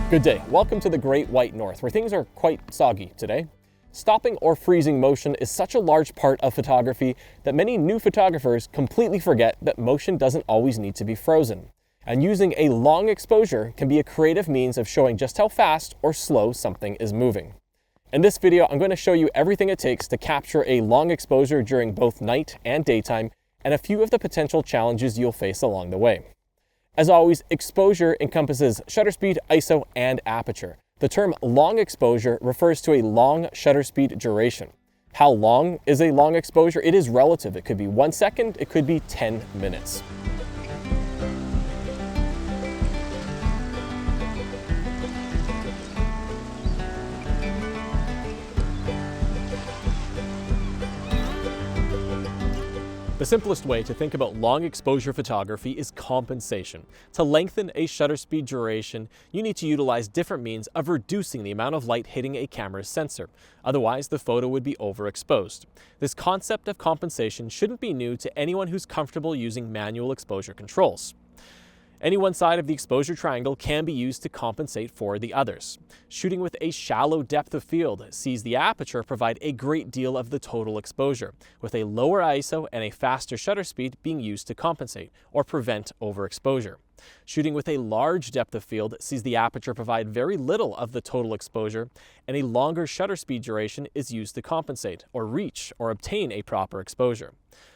Good day. Welcome to the Great White North, where things are quite soggy today. Stopping or freezing motion is such a large part of photography that many new photographers completely forget that motion doesn't always need to be frozen. And using a long exposure can be a creative means of showing just how fast or slow something is moving. In this video, I'm going to show you everything it takes to capture a long exposure during both night and daytime, and a few of the potential challenges you'll face along the way. As always, exposure encompasses shutter speed, ISO, and aperture. The term long exposure refers to a long shutter speed duration. How long is a long exposure? It is relative. It could be 1 second, it could be 10 minutes. The simplest way to think about long exposure photography is compensation. To lengthen a shutter speed duration, you need to utilize different means of reducing the amount of light hitting a camera's sensor. Otherwise, the photo would be overexposed. This concept of compensation shouldn't be new to anyone who's comfortable using manual exposure controls. Any one side of the exposure triangle can be used to compensate for the others. Shooting with a shallow depth of field sees the aperture provide a great deal of the total exposure, with a lower ISO and a faster shutter speed being used to compensate or prevent overexposure. Shooting with a large depth of field sees the aperture provide very little of the total exposure, and a longer shutter speed duration is used to compensate or reach or obtain a proper exposure.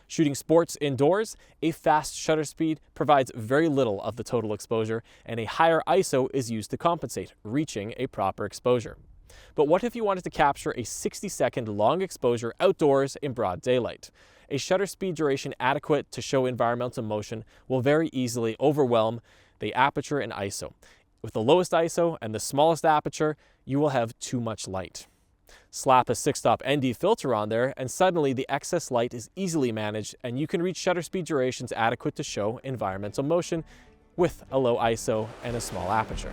Shooting sports indoors, a fast shutter speed provides very little of the total exposure, and a higher ISO is used to compensate, reaching a proper exposure. But what if you wanted to capture a 60-second long exposure outdoors in broad daylight? A shutter speed duration adequate to show environmental motion will very easily overwhelm the aperture and ISO. With the lowest ISO and the smallest aperture, you will have too much light. Slap a 6-stop ND filter on there, and suddenly the excess light is easily managed, and you can reach shutter speed durations adequate to show environmental motion with a low ISO and a small aperture.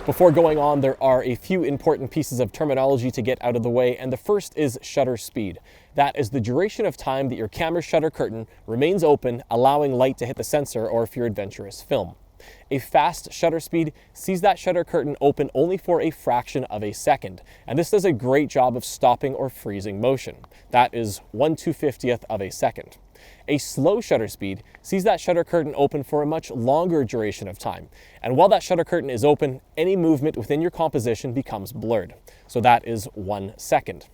Before going on, there are a few important pieces of terminology to get out of the way, and the first is shutter speed. That is the duration of time that your camera's shutter curtain remains open, allowing light to hit the sensor, or if you're adventurous, film. A fast shutter speed sees that shutter curtain open only for a fraction of a second, and this does a great job of stopping or freezing motion. That is 1/250th of a second. A slow shutter speed sees that shutter curtain open for a much longer duration of time. And while that shutter curtain is open, any movement within your composition becomes blurred. So that is 1 second.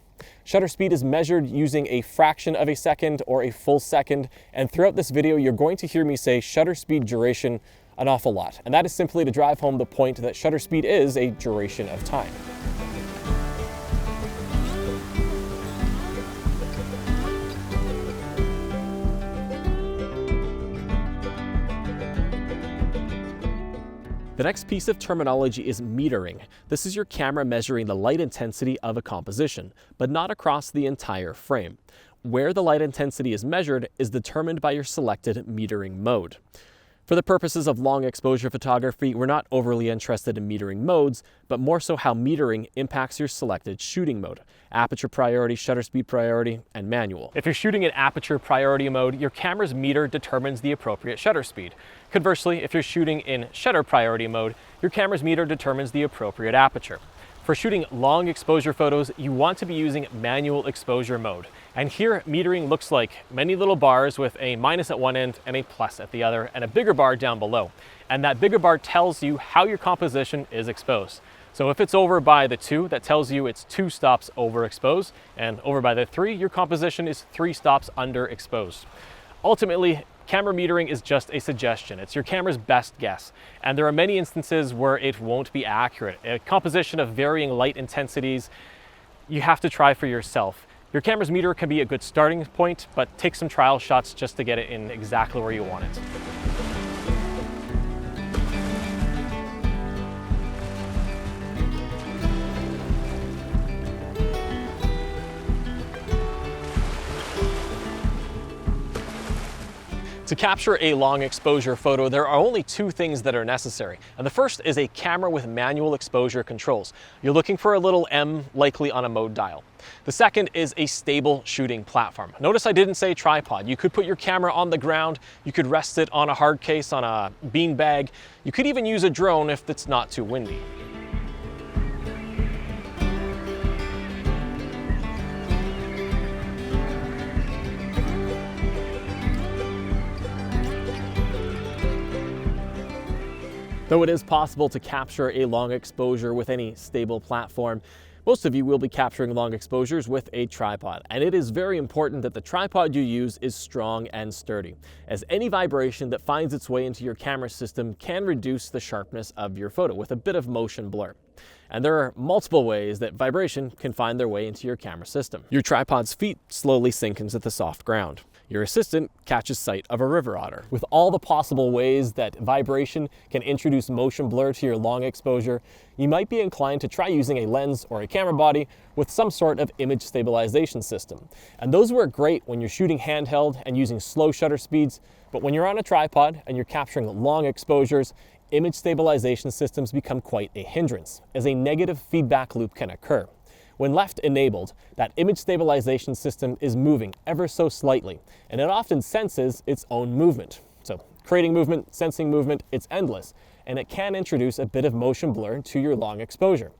Shutter speed is measured using a fraction of a second or a full second. And throughout this video, you're going to hear me say shutter speed duration an awful lot. And that is simply to drive home the point that shutter speed is a duration of time. The next piece of terminology is metering. This is your camera measuring the light intensity of a composition, but not across the entire frame. Where the light intensity is measured is determined by your selected metering mode. For the purposes of long exposure photography, we're not overly interested in metering modes, but more so how metering impacts your selected shooting mode: aperture priority, shutter speed priority, and manual. If you're shooting in aperture priority mode, your camera's meter determines the appropriate shutter speed. Conversely, if you're shooting in shutter priority mode, your camera's meter determines the appropriate aperture. For shooting long exposure photos, you want to be using manual exposure mode. And here, metering looks like many little bars with a minus at one end and a plus at the other, and a bigger bar down below. And that bigger bar tells you how your composition is exposed. So if it's over by the 2, that tells you it's 2 stops overexposed, and over by the 3, your composition is 3 stops underexposed. Ultimately, camera metering is just a suggestion. It's your camera's best guess, and there are many instances where it won't be accurate. A composition of varying light intensities, you have to try for yourself. Your camera's meter can be a good starting point, but take some trial shots just to get it in exactly where you want it. To capture a long exposure photo, there are only two things that are necessary. And the first is a camera with manual exposure controls. You're looking for a little M, likely on a mode dial. The second is a stable shooting platform. Notice I didn't say tripod. You could put your camera on the ground, you could rest it on a hard case, on a bean bag. You could even use a drone if it's not too windy. Though it is possible to capture a long exposure with any stable platform, most of you will be capturing long exposures with a tripod, and it is very important that the tripod you use is strong and sturdy, as any vibration that finds its way into your camera system can reduce the sharpness of your photo with a bit of motion blur. And there are multiple ways that vibration can find their way into your camera system. Your tripod's feet slowly sink into the soft ground. Your assistant catches sight of a river otter. With all the possible ways that vibration can introduce motion blur to your long exposure, you might be inclined to try using a lens or a camera body with some sort of image stabilization system. And those work great when you're shooting handheld and using slow shutter speeds, but when you're on a tripod and you're capturing long exposures, image stabilization systems become quite a hindrance, as a negative feedback loop can occur. When left enabled, that image stabilization system is moving ever so slightly, and it often senses its own movement. So creating movement, sensing movement, it's endless, and it can introduce a bit of motion blur to your long exposure.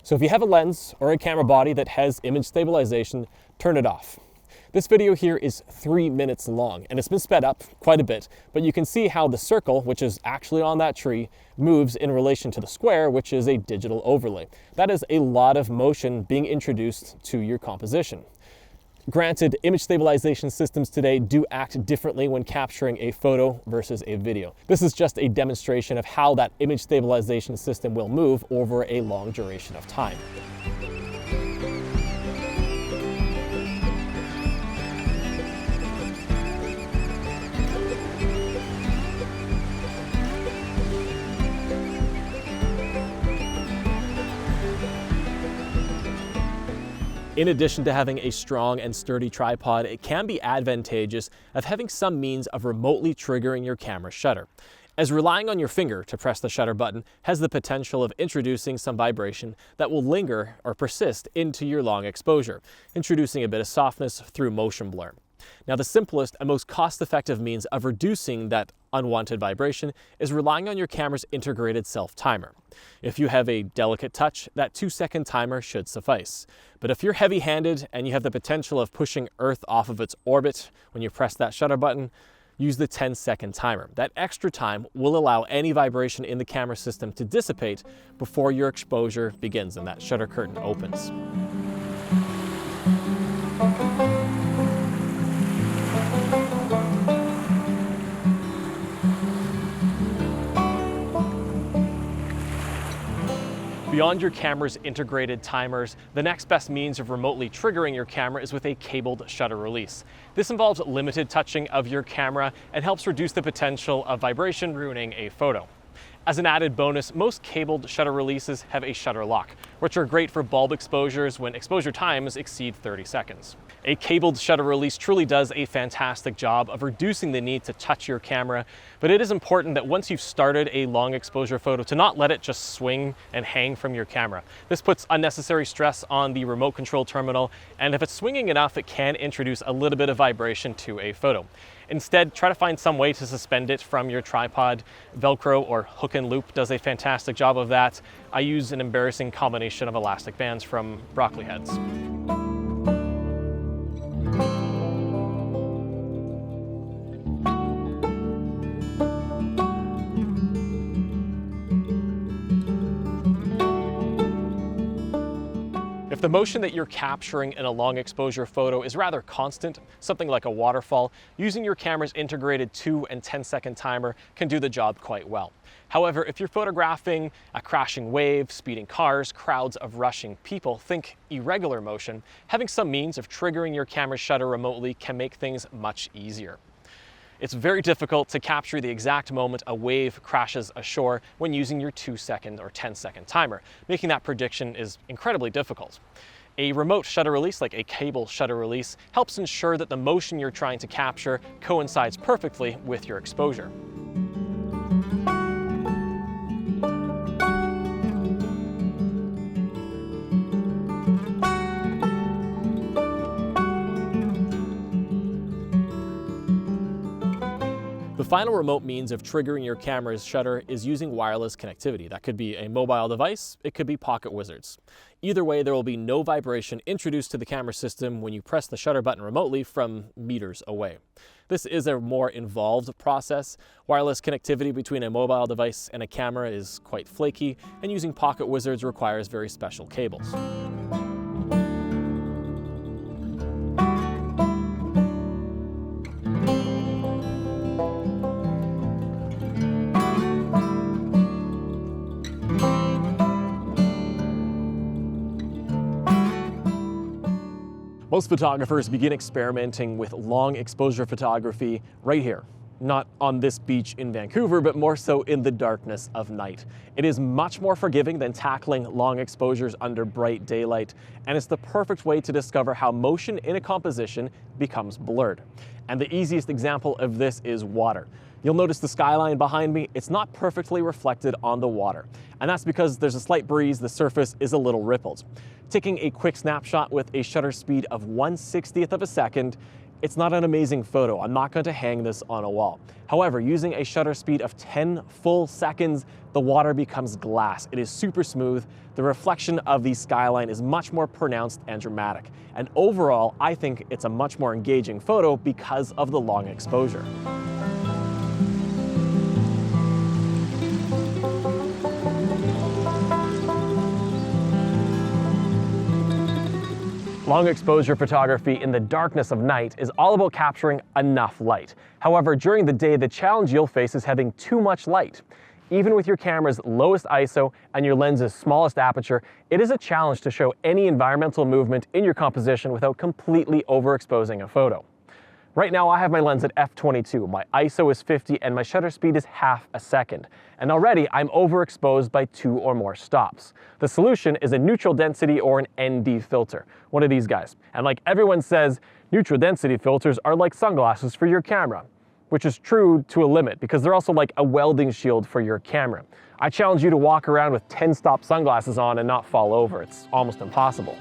So if you have a lens or a camera body that has image stabilization, turn it off. This video here is 3 minutes long, and it's been sped up quite a bit, but you can see how the circle, which is actually on that tree, moves in relation to the square, which is a digital overlay. That is a lot of motion being introduced to your composition. Granted, image stabilization systems today do act differently when capturing a photo versus a video. This is just a demonstration of how that image stabilization system will move over a long duration of time. In addition to having a strong and sturdy tripod, it can be advantageous of having some means of remotely triggering your camera shutter, as relying on your finger to press the shutter button has the potential of introducing some vibration that will linger or persist into your long exposure, introducing a bit of softness through motion blur. Now, the simplest and most cost-effective means of reducing that unwanted vibration is relying on your camera's integrated self-timer. If you have a delicate touch, that 2-second timer should suffice. But if you're heavy-handed and you have the potential of pushing Earth off of its orbit when you press that shutter button, use the 10-second timer. That extra time will allow any vibration in the camera system to dissipate before your exposure begins and that shutter curtain opens. Beyond your camera's integrated timers, the next best means of remotely triggering your camera is with a cabled shutter release. This involves limited touching of your camera and helps reduce the potential of vibration ruining a photo. As an added bonus, most cabled shutter releases have a shutter lock, which are great for bulb exposures when exposure times exceed 30 seconds. A cabled shutter release truly does a fantastic job of reducing the need to touch your camera, but it is important that once you've started a long exposure photo to not let it just swing and hang from your camera. This puts unnecessary stress on the remote control terminal, and if it's swinging enough, it can introduce a little bit of vibration to a photo. Instead, try to find some way to suspend it from your tripod. Velcro or hook and loop does a fantastic job of that. I use an embarrassing combination of elastic bands from Broccoli Heads. If the motion that you're capturing in a long exposure photo is rather constant, something like a waterfall, using your camera's integrated 2- and 10-second timer can do the job quite well. However, if you're photographing a crashing wave, speeding cars, crowds of rushing people, think irregular motion, having some means of triggering your camera's shutter remotely can make things much easier. It's very difficult to capture the exact moment a wave crashes ashore when using your 2-second or 10-second timer. Making that prediction is incredibly difficult. A remote shutter release, like a cable shutter release, helps ensure that the motion you're trying to capture coincides perfectly with your exposure. The final remote means of triggering your camera's shutter is using wireless connectivity. That could be a mobile device, it could be Pocket Wizards. Either way, there will be no vibration introduced to the camera system when you press the shutter button remotely from meters away. This is a more involved process. Wireless connectivity between a mobile device and a camera is quite flaky, and using Pocket Wizards requires very special cables. Most photographers begin experimenting with long exposure photography right here. Not on this beach in Vancouver, but more so in the darkness of night. It is much more forgiving than tackling long exposures under bright daylight, and it's the perfect way to discover how motion in a composition becomes blurred. And the easiest example of this is water. You'll notice the skyline behind me, it's not perfectly reflected on the water. And that's because there's a slight breeze, the surface is a little rippled. Taking a quick snapshot with a shutter speed of 1/60th of a second, it's not an amazing photo. I'm not going to hang this on a wall. However, using a shutter speed of 10 full seconds, the water becomes glass. It is super smooth. The reflection of the skyline is much more pronounced and dramatic. And overall, I think it's a much more engaging photo because of the long exposure. Long exposure photography in the darkness of night is all about capturing enough light. However, during the day, the challenge you'll face is having too much light. Even with your camera's lowest ISO and your lens's smallest aperture, it is a challenge to show any environmental movement in your composition without completely overexposing a photo. Right now I have my lens at f/22, my ISO is 50 and my shutter speed is half a second. And already I'm overexposed by 2 or more stops. The solution is a neutral density or an ND filter, one of these guys. And like everyone says, neutral density filters are like sunglasses for your camera, which is true to a limit because they're also like a welding shield for your camera. I challenge you to walk around with 10-stop sunglasses on and not fall over. It's almost impossible.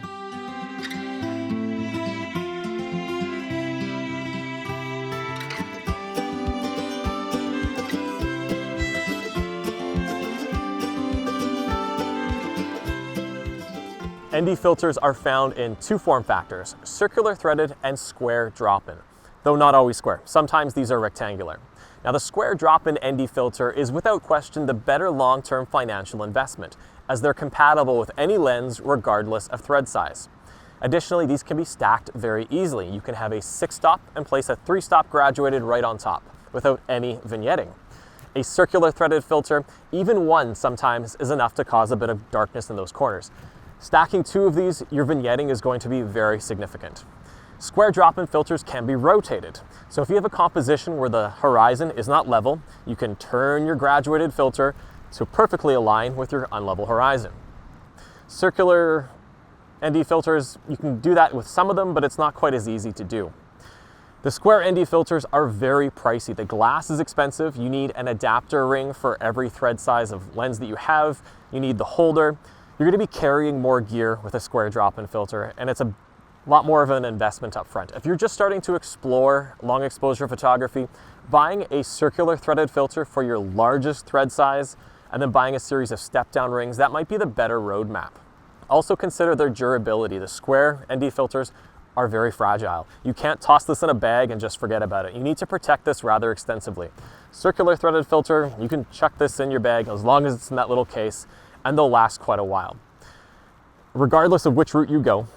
ND filters are found in 2 form factors, circular threaded and square drop-in, though not always square. Sometimes these are rectangular. Now the square drop-in ND filter is without question the better long-term financial investment, as they're compatible with any lens regardless of thread size. Additionally, these can be stacked very easily. You can have a 6-stop and place a 3-stop graduated right on top without any vignetting. A circular threaded filter, even one sometimes, is enough to cause a bit of darkness in those corners. Stacking 2 of these, your vignetting is going to be very significant. Square drop-in filters can be rotated. So if you have a composition where the horizon is not level, you can turn your graduated filter to perfectly align with your unlevel horizon. Circular ND filters, you can do that with some of them, but it's not quite as easy to do. The square ND filters are very pricey. The glass is expensive. You need an adapter ring for every thread size of lens that you have. You need the holder. You're going to be carrying more gear with a square drop-in filter, and it's a lot more of an investment up front. If you're just starting to explore long exposure photography, buying a circular threaded filter for your largest thread size and then buying a series of step-down rings, that might be the better roadmap. Also consider their durability. The square ND filters are very fragile. You can't toss this in a bag and just forget about it. You need to protect this rather extensively. Circular threaded filter, you can chuck this in your bag as long as it's in that little case, and they'll last quite a while. Regardless of which route you go,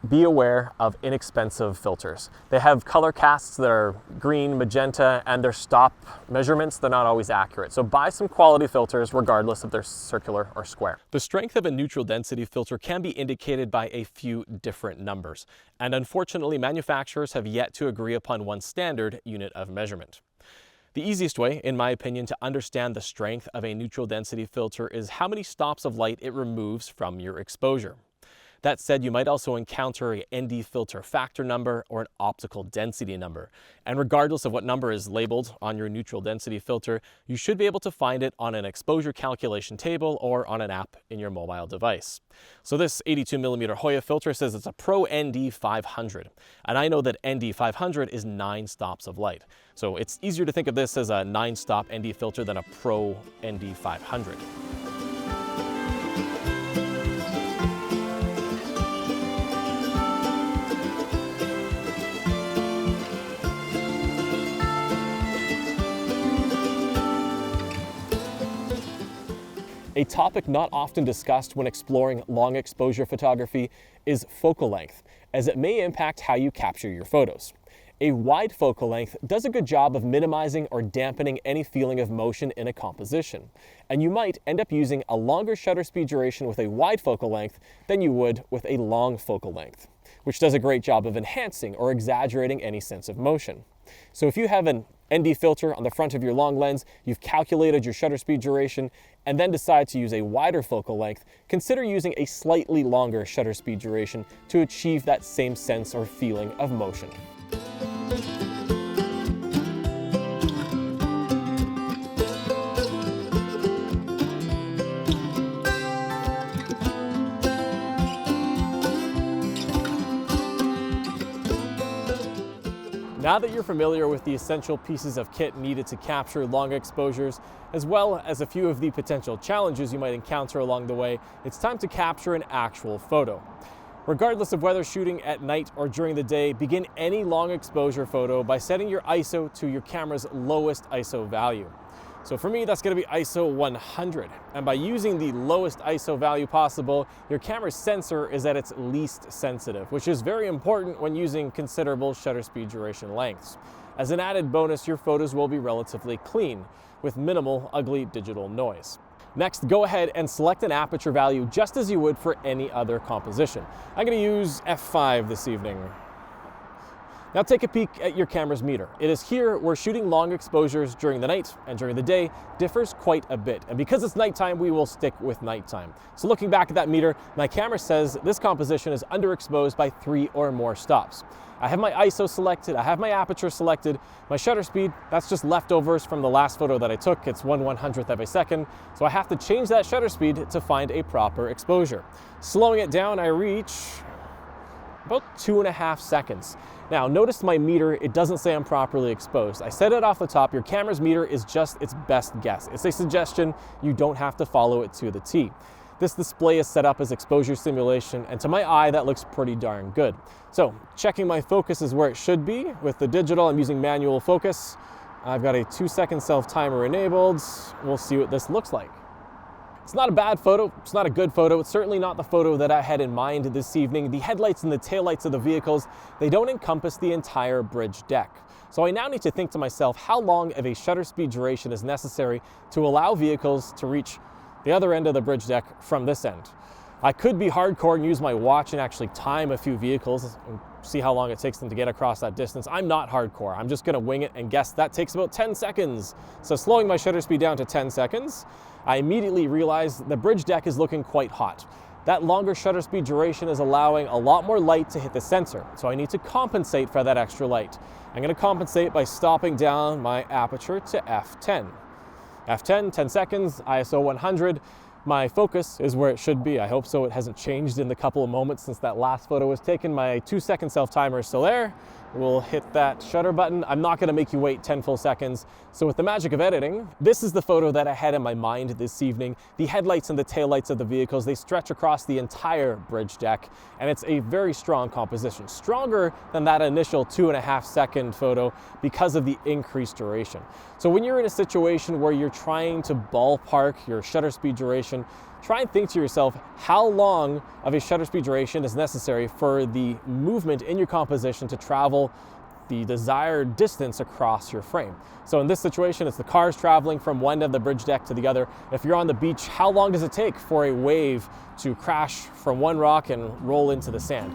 be aware of inexpensive filters. They have color casts that are green, magenta, and their stop measurements, they're not always accurate. So buy some quality filters regardless if they're circular or square. The strength of a neutral density filter can be indicated by a few different numbers, and unfortunately manufacturers have yet to agree upon one standard unit of measurement. The easiest way, in my opinion, to understand the strength of a neutral density filter is how many stops of light it removes from your exposure. That said, you might also encounter a ND filter factor number or an optical density number. And regardless of what number is labeled on your neutral density filter, you should be able to find it on an exposure calculation table or on an app in your mobile device. So this 82mm Hoya filter says it's a Pro ND 500. And I know that ND 500 is 9 stops of light. So it's easier to think of this as a 9-stop ND filter than a Pro ND 500. A topic not often discussed when exploring long exposure photography is focal length, as it may impact how you capture your photos. A wide focal length does a good job of minimizing or dampening any feeling of motion in a composition, and you might end up using a longer shutter speed duration with a wide focal length than you would with a long focal length, which does a great job of enhancing or exaggerating any sense of motion. So if you have an ND filter on the front of your long lens, you've calculated your shutter speed duration, and then decide to use a wider focal length, consider using a slightly longer shutter speed duration to achieve that same sense or feeling of motion. Now that you're familiar with the essential pieces of kit needed to capture long exposures, as well as a few of the potential challenges you might encounter along the way, it's time to capture an actual photo. Regardless of whether shooting at night or during the day, begin any long exposure photo by setting your ISO to your camera's lowest ISO value. So for me, that's going to be ISO 100. And by using the lowest ISO value possible, your camera's sensor is at its least sensitive, which is very important when using considerable shutter speed duration lengths. As an added bonus, your photos will be relatively clean, with minimal ugly digital noise. Next, go ahead and select an aperture value just as you would for any other composition. I'm going to use f5 this evening. Now take a peek at your camera's meter. It is here where shooting long exposures during the night and during the day differs quite a bit. And because it's nighttime, we will stick with nighttime. So looking back at that meter, my camera says this composition is underexposed by 3 or more stops. I have my ISO selected, I have my aperture selected, my shutter speed, that's just leftovers from the last photo that I took. It's 1/100th of a second. So I have to change that shutter speed to find a proper exposure. Slowing it down, I reach about 2.5 seconds. Now notice my meter, it doesn't say I'm properly exposed. I said it off the top, your camera's meter is just its best guess. It's a suggestion, you don't have to follow it to the T. This display is set up as exposure simulation, and to my eye that looks pretty darn good. So checking my focus is where it should be. With the digital, I'm using manual focus. I've got a 2-second self timer enabled. We'll see what this looks like. It's not a bad photo, it's not a good photo, it's certainly not the photo that I had in mind this evening. The headlights and the taillights of the vehicles, they don't encompass the entire bridge deck. So I now need to think to myself how long of a shutter speed duration is necessary to allow vehicles to reach the other end of the bridge deck from this end. I could be hardcore and use my watch and actually time a few vehicles and see how long it takes them to get across that distance. I'm not hardcore, I'm just gonna wing it and guess that takes about 10 seconds. So slowing my shutter speed down to 10 seconds, I immediately realize the bridge deck is looking quite hot. That longer shutter speed duration is allowing a lot more light to hit the sensor, so I need to compensate for that extra light. I'm gonna compensate by stopping down my aperture to f10. f10, 10 seconds, ISO 100. My focus is where it should be. I hope so. It hasn't changed in the couple of moments since that last photo was taken. My 2-second self timer is still there. We'll hit that shutter button. I'm not gonna make you wait 10 full seconds. So with the magic of editing, this is the photo that I had in my mind this evening. The headlights and the taillights of the vehicles, they stretch across the entire bridge deck, and it's a very strong composition. Stronger than that initial 2.5-second photo because of the increased duration. So when you're in a situation where you're trying to ballpark your shutter speed duration, try and think to yourself how long of a shutter speed duration is necessary for the movement in your composition to travel the desired distance across your frame. So in this situation, it's the cars traveling from one end of the bridge deck to the other. If you're on the beach, how long does it take for a wave to crash from one rock and roll into the sand?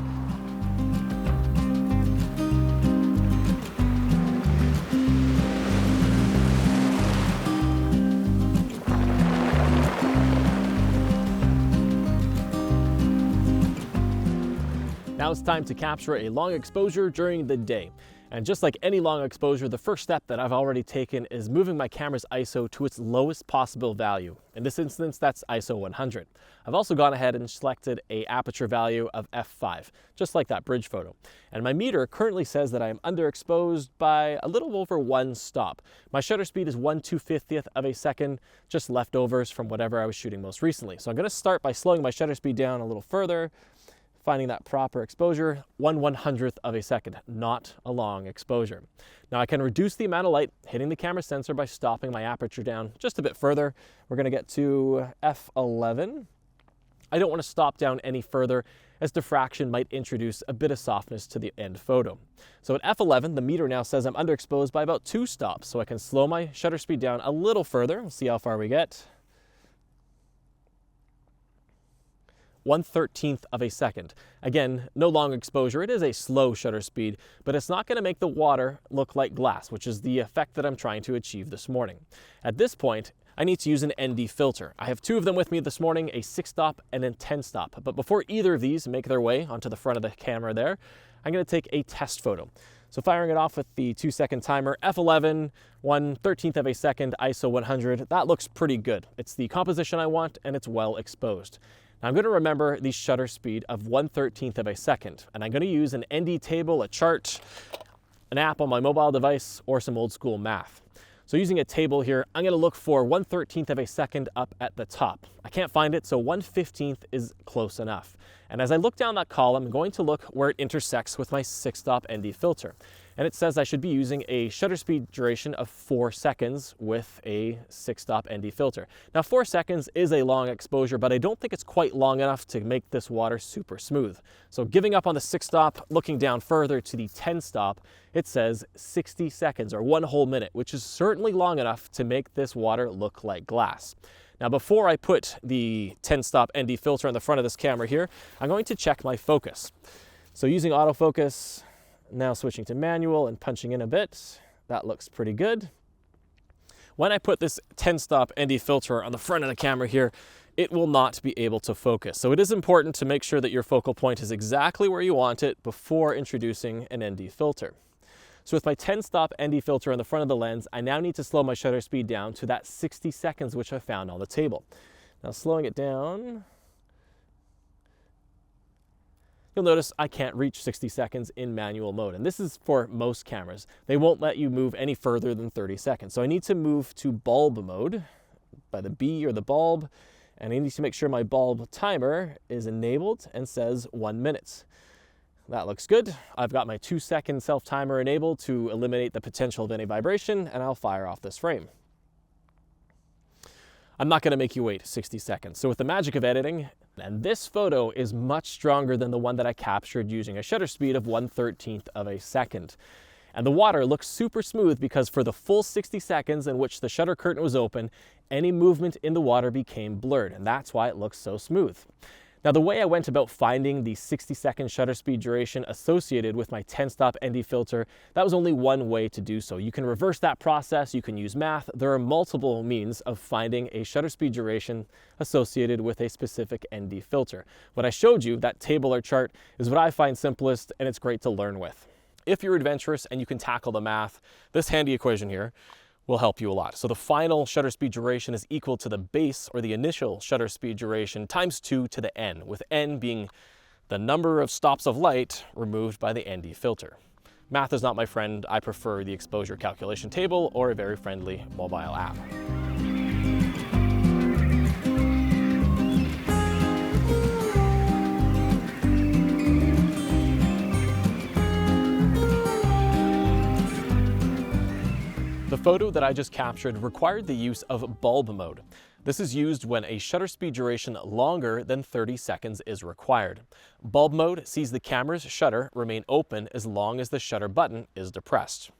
Now it's time to capture a long exposure during the day. And just like any long exposure, the first step that I've already taken is moving my camera's ISO to its lowest possible value. In this instance, that's ISO 100. I've also gone ahead and selected an aperture value of f5, just like that bridge photo. And my meter currently says that I am underexposed by a little over 1 stop. My shutter speed is 1/250th of a second, just leftovers from whatever I was shooting most recently. So I'm going to start by slowing my shutter speed down a little further, finding that proper exposure, 1/100th of a second, not a long exposure. Now I can reduce the amount of light hitting the camera sensor by stopping my aperture down just a bit further. We're going to get to f11. I don't want to stop down any further as diffraction might introduce a bit of softness to the end photo. So at f11, the meter now says I'm underexposed by about 2 stops, so I can slow my shutter speed down a little further. We'll see how far we get. 1/13th of a second. Again, no long exposure. It is a slow shutter speed, but it's not going to make the water look like glass, which is the effect that I'm trying to achieve this morning. At this point, I need to use an ND filter. I have 2 of them with me this morning, a 6-stop and a 10-stop. But before either of these make their way onto the front of the camera there, I'm going to take a test photo. So firing it off with the 2-second timer, f11, 1/13th of a second, ISO 100. That looks pretty good. It's the composition I want and it's well exposed. Now I'm going to remember the shutter speed of 1/13th of a second, and I'm going to use an ND table, a chart, an app on my mobile device, or some old school math. So using a table here, I'm going to look for 1/13th of a second up at the top. I can't find it, so 1/15th is close enough. And as I look down that column, I'm going to look where it intersects with my 6-stop ND filter. And it says I should be using a shutter speed duration of 4 seconds with a 6-stop ND filter. Now 4 seconds is a long exposure, but I don't think it's quite long enough to make this water super smooth. So giving up on the 6-stop, looking down further to the 10-stop, it says 60 seconds or 1 whole minute, which is certainly long enough to make this water look like glass. Now before I put the 10-stop ND filter on the front of this camera here, I'm going to check my focus. So using autofocus, now switching to manual and punching in a bit, that looks pretty good. When I put this 10-stop ND filter on the front of the camera here, it will not be able to focus. So it is important to make sure that your focal point is exactly where you want it before introducing an ND filter. So with my 10-stop ND filter on the front of the lens, I now need to slow my shutter speed down to that 60 seconds which I found on the table. Now slowing it down, you'll notice I can't reach 60 seconds in manual mode. And this is for most cameras. They won't let you move any further than 30 seconds. So I need to move to bulb mode by the B or the bulb. And I need to make sure my bulb timer is enabled and says 1 minute. That looks good. I've got my 2-second self-timer enabled to eliminate the potential of any vibration, and I'll fire off this frame. I'm not going to make you wait 60 seconds. So with the magic of editing, and this photo is much stronger than the one that I captured using a shutter speed of 1/13th of a second. And the water looks super smooth because for the full 60 seconds in which the shutter curtain was open, any movement in the water became blurred, and that's why it looks so smooth. Now the way I went about finding the 60-second shutter speed duration associated with my 10-stop ND filter, that was only one way to do so. You can reverse that process, you can use math. There are multiple means of finding a shutter speed duration associated with a specific ND filter. What I showed you, that table or chart, is what I find simplest and it's great to learn with. If you're adventurous and you can tackle the math, this handy equation here will help you a lot. So the final shutter speed duration is equal to the base or the initial shutter speed duration times 2 to the n, with n being the number of stops of light removed by the ND filter. Math is not my friend. I prefer the exposure calculation table or a very friendly mobile app. The photo that I just captured required the use of bulb mode. This is used when a shutter speed duration longer than 30 seconds is required. Bulb mode sees the camera's shutter remain open as long as the shutter button is depressed.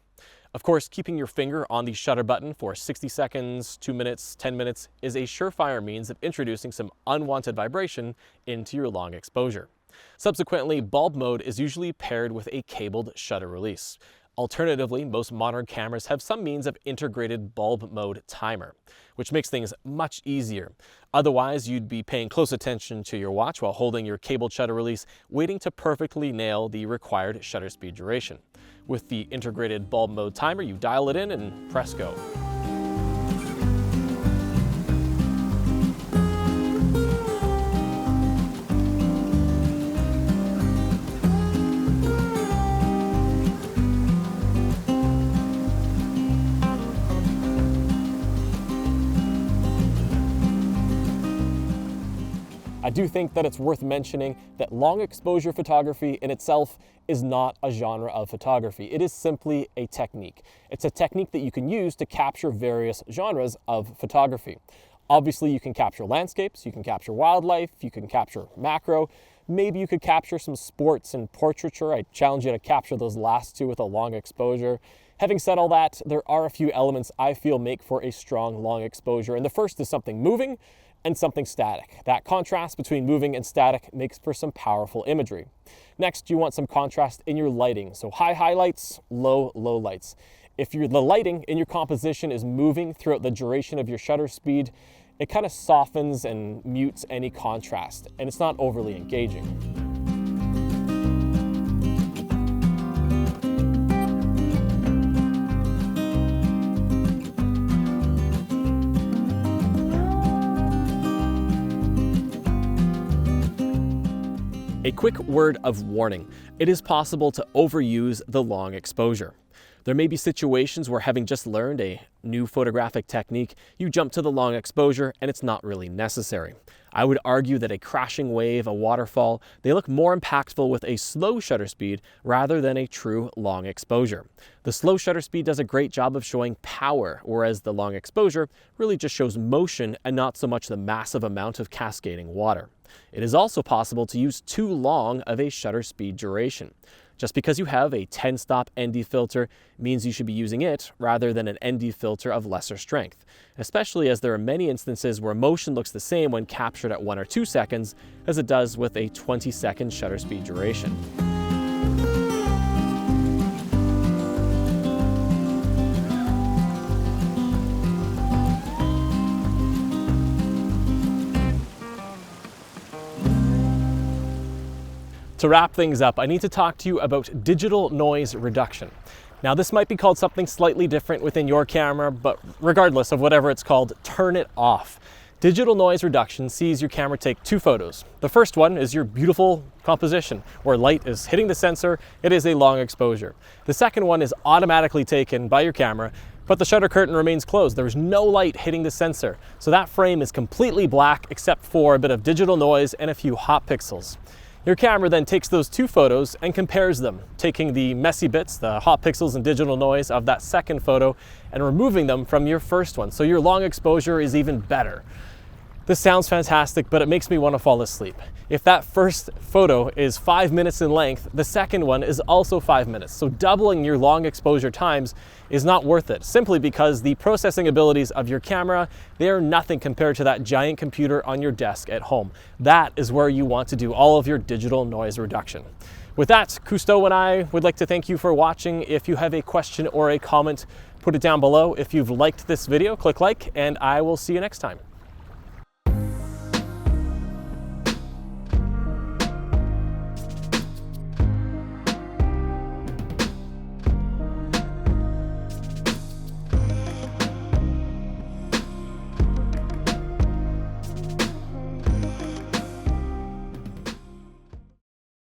Of course, keeping your finger on the shutter button for 60 seconds, 2 minutes, 10 minutes is a surefire means of introducing some unwanted vibration into your long exposure. Subsequently, bulb mode is usually paired with a cabled shutter release. Alternatively, most modern cameras have some means of integrated bulb mode timer, which makes things much easier. Otherwise, you'd be paying close attention to your watch while holding your cabled shutter release, waiting to perfectly nail the required shutter speed duration. With the integrated bulb mode timer, you dial it in and press go. I do think that it's worth mentioning that long exposure photography in itself is not a genre of photography. It is simply a technique. It's a technique that you can use to capture various genres of photography. Obviously, you can capture landscapes, you can capture wildlife, you can capture macro. Maybe you could capture some sports and portraiture. I challenge you to capture those last two with a long exposure. Having said all that, there are a few elements I feel make for a strong long exposure. And the first is something moving and something static. That contrast between moving and static makes for some powerful imagery. Next, you want some contrast in your lighting. So high highlights, low lights. If the lighting in your composition is moving throughout the duration of your shutter speed, it kind of softens and mutes any contrast, and it's not overly engaging. A quick word of warning. It is possible to overuse the long exposure. There may be situations where, having just learned a new photographic technique, you jump to the long exposure and it's not really necessary. I would argue that a crashing wave, a waterfall, they look more impactful with a slow shutter speed rather than a true long exposure. The slow shutter speed does a great job of showing power, whereas the long exposure really just shows motion and not so much the massive amount of cascading water. It is also possible to use too long of a shutter speed duration. Just because you have a 10-stop ND filter means you should be using it rather than an ND filter of lesser strength, especially as there are many instances where motion looks the same when captured at 1 or 2 seconds as it does with a 20-second shutter speed duration. To wrap things up, I need to talk to you about digital noise reduction. Now, this might be called something slightly different within your camera, but regardless of whatever it's called, turn it off. Digital noise reduction sees your camera take 2 photos. The first one is your beautiful composition, where light is hitting the sensor. It is a long exposure. The second one is automatically taken by your camera, but the shutter curtain remains closed. There's no light hitting the sensor. So that frame is completely black except for a bit of digital noise and a few hot pixels. Your camera then takes those 2 photos and compares them, taking the messy bits, the hot pixels and digital noise of that second photo, and removing them from your first one. So your long exposure is even better. This sounds fantastic, but it makes me want to fall asleep. If that first photo is 5 minutes in length, the second one is also 5 minutes. So doubling your long exposure times is not worth it, simply because the processing abilities of your camera, they are nothing compared to that giant computer on your desk at home. That is where you want to do all of your digital noise reduction. With that, Cousteau and I would like to thank you for watching. If you have a question or a comment, put it down below. If you've liked this video, click like, and I will see you next time.